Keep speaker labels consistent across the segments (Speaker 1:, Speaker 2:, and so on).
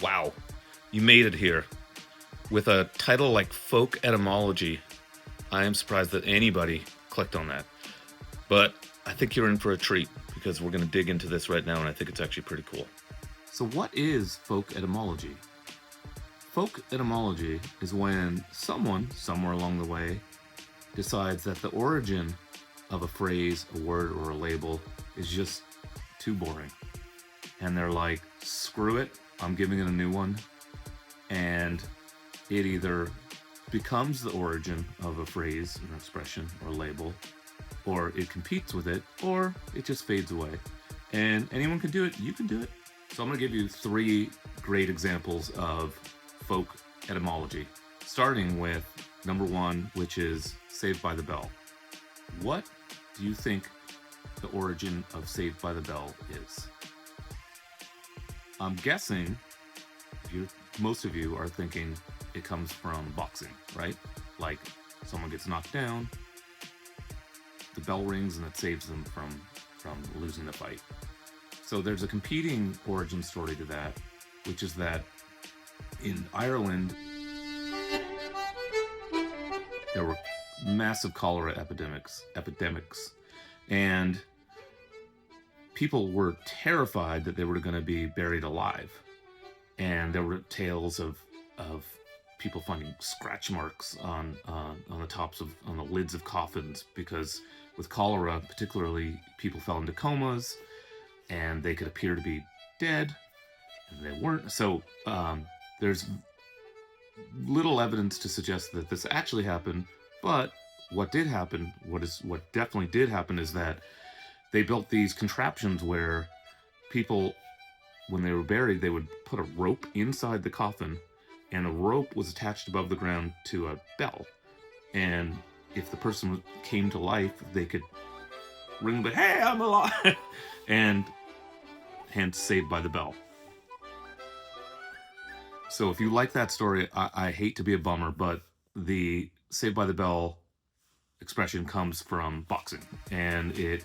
Speaker 1: Wow, you made it here. With a title like Folk Etymology, I am surprised that anybody clicked on that. But I think you're in for a treat because we're going to dig into this right now, and I think it's actually pretty cool. So, what is folk etymology? Folk etymology is when someone, somewhere along the way, decides that the origin of a phrase, a word, or a label is just too boring. And they're like, screw it, I'm giving it a new one. And it either becomes the origin of a phrase, an expression, or label, or it competes with it, or it just fades away. And anyone can do it, you can do it. So I'm going to give you 3 great examples of folk etymology, starting with number 1, which is Saved by the Bell. What do you think the origin of Saved by the Bell is? I'm guessing most of you are thinking it comes from boxing, right? Like someone gets knocked down, the bell rings, and it saves them from losing the fight. So there's a competing origin story to that, which is that in Ireland, there were massive cholera epidemics, and people were terrified that they were going to be buried alive. And there were tales of people finding scratch marks on the lids of coffins, because with cholera, particularly, people fell into comas, and they could appear to be dead, and they weren't. So there's little evidence to suggest that this actually happened. But what did happen, what definitely did happen, is that they built these contraptions where people, when they were buried, they would put a rope inside the coffin, and a rope was attached above the ground to a bell. And if the person came to life, they could ring the, "Hey, I'm alive!" and hence Saved by the Bell. So if you like that story, I hate to be a bummer, but the Saved by the Bell expression comes from boxing, and it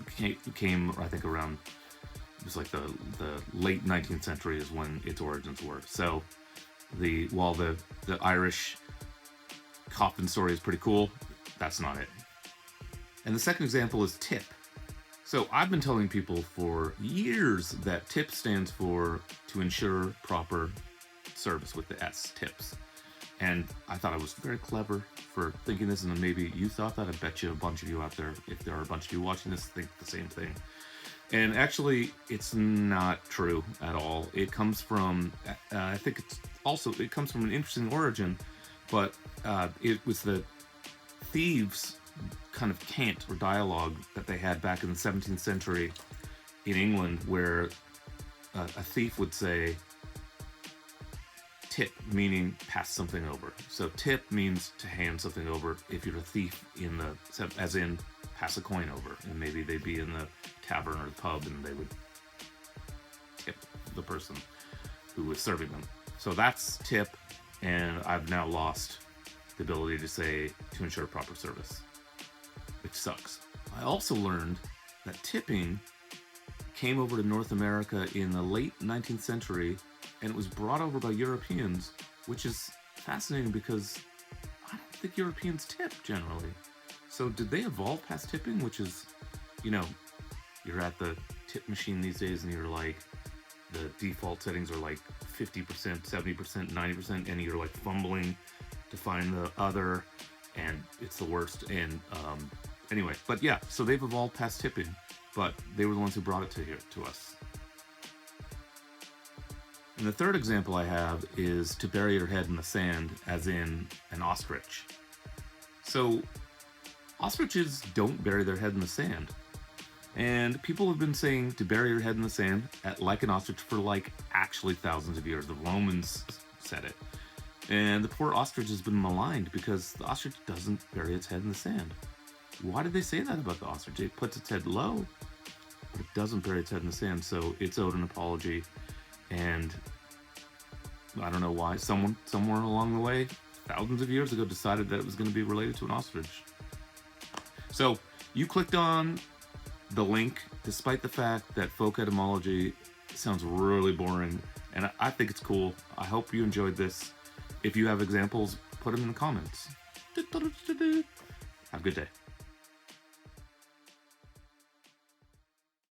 Speaker 1: came, I think, around, it was like the late 19th century is when its origins were. So while the Irish coffin story is pretty cool, that's not it. And the second example is tip. So I've been telling people for years that tip stands for to ensure proper service, with the S, tips. And I thought I was very clever for thinking this, and maybe you thought that. I bet you a bunch of you out there, if there are a bunch of you watching this, think the same thing. And actually, it's not true at all. It comes from, I think it comes from an interesting origin, but it was the thieves' kind of cant or dialogue that they had back in the 17th century in England, where a thief would say, tip, meaning pass something over. So tip means to hand something over if you're a thief, as in pass a coin over, and maybe they'd be in the tavern or the pub and they would tip the person who was serving them. So that's tip, and I've now lost the ability to say to ensure proper service, which sucks. I also learned that tipping came over to North America in the late 19th century, and it was brought over by Europeans, which is fascinating because I don't think Europeans tip generally. So did they evolve past tipping, which is, you're at the tip machine these days and you're like, the default settings are like 50%, 70%, 90%, and you're like fumbling to find the other, and it's the worst. And anyway, but yeah, so they've evolved past tipping, but they were the ones who brought it to us. And the third example I have is to bury your head in the sand, as in an ostrich. So ostriches don't bury their head in the sand. And people have been saying to bury your head in the sand like an ostrich for actually thousands of years. The Romans said it. And the poor ostrich has been maligned because the ostrich doesn't bury its head in the sand. Why did they say that about the ostrich? It puts its head low, but it doesn't bury its head in the sand. So it's owed an apology. And I don't know why someone somewhere along the way, thousands of years ago, decided that it was going to be related to an ostrich. So you clicked on the link, despite the fact that folk etymology sounds really boring And I think it's cool. I hope you enjoyed this. If you have examples, put them in the comments. Have a good day.